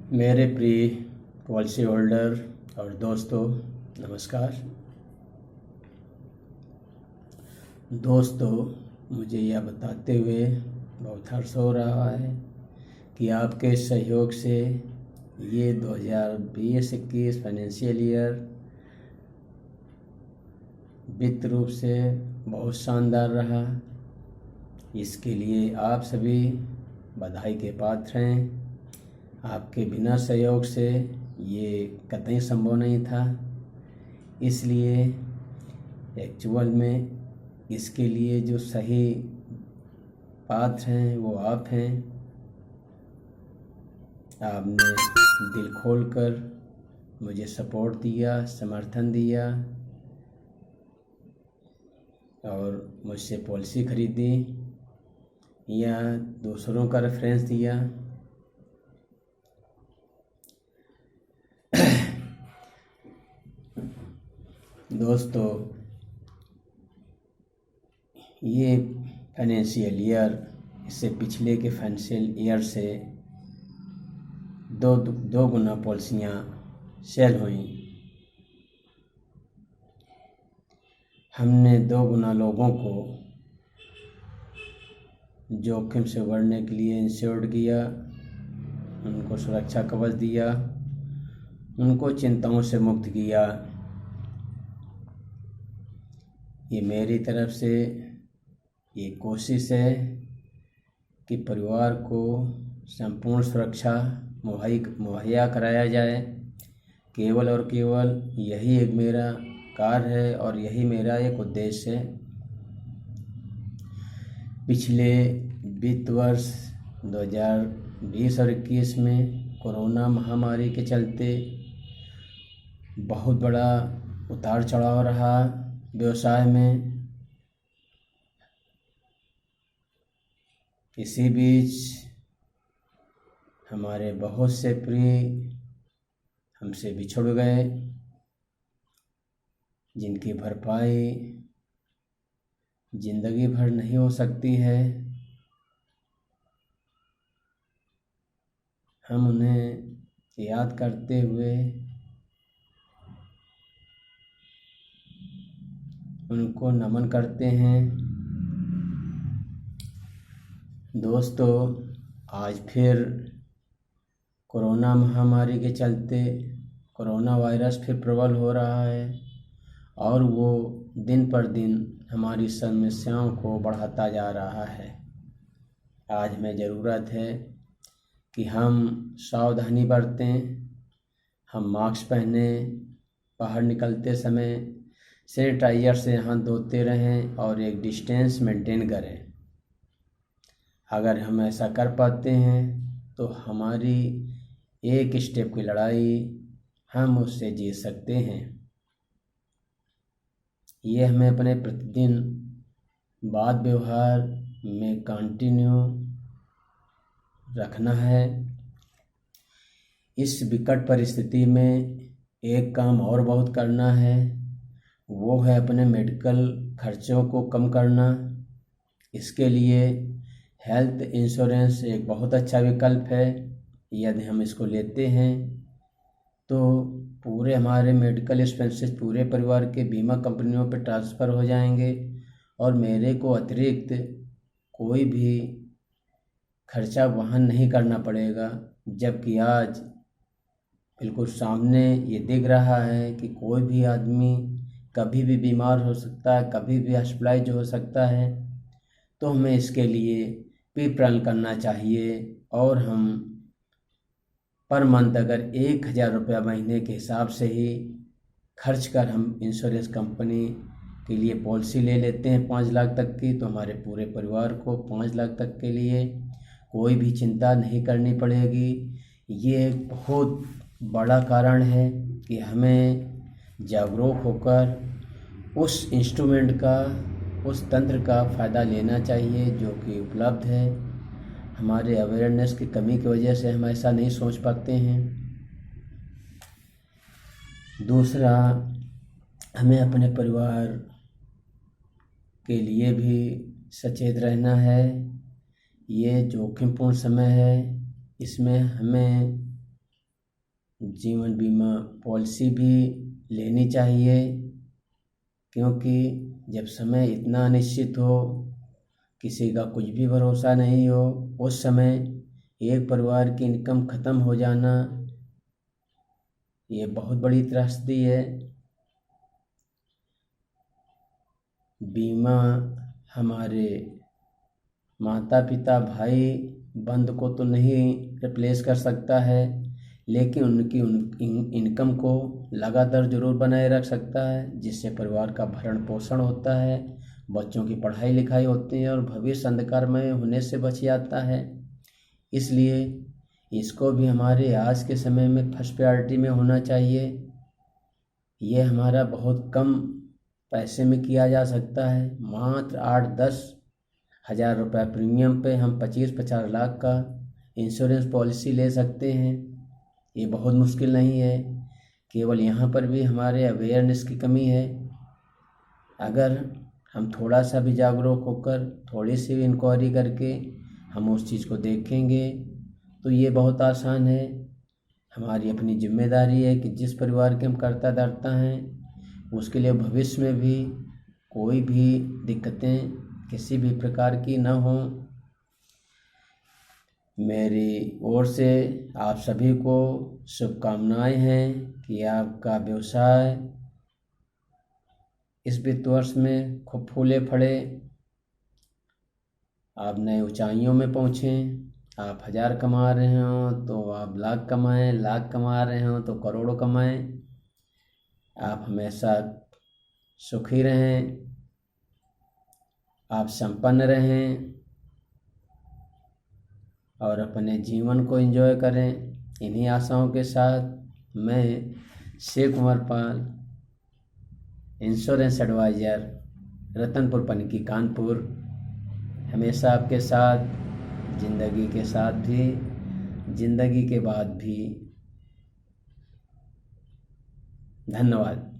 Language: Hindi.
मेरे प्रिय पॉलिसी होल्डर और दोस्तों, नमस्कार। दोस्तों, मुझे यह बताते हुए बहुत हर्ष हो रहा है कि आपके सहयोग से ये 2020-21 फाइनेंशियल ईयर वित्त रूप से बहुत शानदार रहा। इसके लिए आप सभी बधाई के पात्र हैं। आपके बिना सहयोग से ये कतई संभव नहीं था। इसलिए एक्चुअल में इसके लिए जो सही पात्र हैं वो आप हैं। आपने दिल खोलकर मुझे सपोर्ट दिया, समर्थन दिया और मुझसे पॉलिसी खरीदी या दूसरों का रेफरेंस दिया। दोस्तों, ये फाइनेंशियल ईयर इससे पिछले के फाइनेंशियल ईयर से दो गुना पॉलिसियाँ सेल हुई। हमने 2 गुना लोगों को जोखिम से उबरने के लिए इंश्योर्ड किया, उनको सुरक्षा कवच दिया, उनको चिंताओं से मुक्त किया। ये मेरी तरफ से ये कोशिश है कि परिवार को संपूर्ण सुरक्षा मुहैया कराया जाए। केवल और केवल यही एक मेरा कार्य है और यही मेरा एक उद्देश्य है। पिछले वित्त वर्ष 2020 और 21 में कोरोना महामारी के चलते बहुत बड़ा उतार चढ़ाव रहा व्यवसाय में। इसी बीच हमारे बहुत से प्रिय हमसे बिछुड़ गए, जिनकी भरपाई जिंदगी भर नहीं हो सकती है। हम उन्हें याद करते हुए उनको नमन करते हैं। दोस्तों, आज फिर कोरोना महामारी के चलते कोरोना वायरस फिर प्रबल हो रहा है और वो दिन पर दिन हमारी समस्याओं को बढ़ाता जा रहा है। आज हमें ज़रूरत है कि हम सावधानी बरतें, हम मास्क पहने, बाहर निकलते समय सैनिटाइजर से हाथ धोते रहें और एक डिस्टेंस मेंटेन करें। अगर हम ऐसा कर पाते हैं तो हमारी एक स्टेप की लड़ाई हम उससे जीत सकते हैं। ये हमें अपने प्रतिदिन बात व्यवहार में कंटिन्यू रखना है। इस विकट परिस्थिति में एक काम और बहुत करना है, वो है अपने मेडिकल खर्चों को कम करना। इसके लिए हेल्थ इंश्योरेंस एक बहुत अच्छा विकल्प है। यदि हम इसको लेते हैं तो पूरे हमारे मेडिकल एक्सपेंसेस पूरे परिवार के बीमा कंपनियों पर ट्रांसफ़र हो जाएंगे और मेरे को अतिरिक्त कोई भी खर्चा वहन नहीं करना पड़ेगा। जबकि आज बिल्कुल सामने ये दिख रहा है कि कोई भी आदमी कभी भी बीमार हो सकता है, कभी भी हॉस्पिटलाइज हो सकता है। तो हमें इसके लिए प्री प्लान करना चाहिए और हम पर मंथ अगर 1000 रुपया महीने के हिसाब से ही खर्च कर हम इंश्योरेंस कंपनी के लिए पॉलिसी ले लेते हैं 5 लाख तक की, तो हमारे पूरे परिवार को 5 लाख तक के लिए कोई भी चिंता नहीं करनी पड़ेगी। ये एक बहुत बड़ा कारण है कि हमें जागरूक होकर उस इंस्ट्रूमेंट का, उस तंत्र का फ़ायदा लेना चाहिए जो कि उपलब्ध है। हमारे अवेयरनेस की कमी की वजह से हम ऐसा नहीं सोच पाते हैं। दूसरा, हमें अपने परिवार के लिए भी सचेत रहना है। ये जोखिमपूर्ण समय है, इसमें हमें जीवन बीमा पॉलिसी भी लेनी चाहिए, क्योंकि जब समय इतना अनिश्चित हो, किसी का कुछ भी भरोसा नहीं हो, उस समय एक परिवार की इनकम ख़त्म हो जाना ये बहुत बड़ी त्रासदी है। बीमा हमारे माता पिता भाई बंधु को तो नहीं रिप्लेस कर सकता है, लेकिन उनकी इनकम को लगातार ज़रूर बनाए रख सकता है, जिससे परिवार का भरण पोषण होता है, बच्चों की पढ़ाई लिखाई होती है और भविष्य अंधकारमय होने से बच जाता है। इसलिए इसको भी हमारे आज के समय में फर्स्ट प्रायोरिटी में होना चाहिए। ये हमारा बहुत कम पैसे में किया जा सकता है। मात्र 8-10 हज़ार रुपये प्रीमियम पे हम 25-50 लाख का इंश्योरेंस पॉलिसी ले सकते हैं। ये बहुत मुश्किल नहीं है, केवल यहाँ पर भी हमारे अवेयरनेस की कमी है। अगर हम थोड़ा सा भी जागरूक होकर, थोड़ी सी भी इंक्वायरी करके हम उस चीज़ को देखेंगे तो ये बहुत आसान है। हमारी अपनी जिम्मेदारी है कि जिस परिवार के हम कर्ता धर्ता हैं उसके लिए भविष्य में भी कोई भी दिक्कतें किसी भी प्रकार की न हों। मेरी ओर से आप सभी को शुभकामनाएं हैं कि आपका व्यवसाय इस वित्त वर्ष में खूब फूले फले, आप नए ऊंचाइयों में पहुँचें। आप 1000 कमा रहे हो तो आप लाख कमाएं, लाख कमा रहे हो तो करोड़ों कमाएं। आप हमेशा सुखी रहें, आप संपन्न रहें और अपने जीवन को एंजॉय करें। इन्हीं आशाओं के साथ मैं शिव कुमार पाल, इंश्योरेंस एडवाइज़र, रतनपुर पनकी कानपुर, हमेशा आपके साथ, ज़िंदगी के साथ भी, ज़िंदगी के बाद भी। धन्यवाद।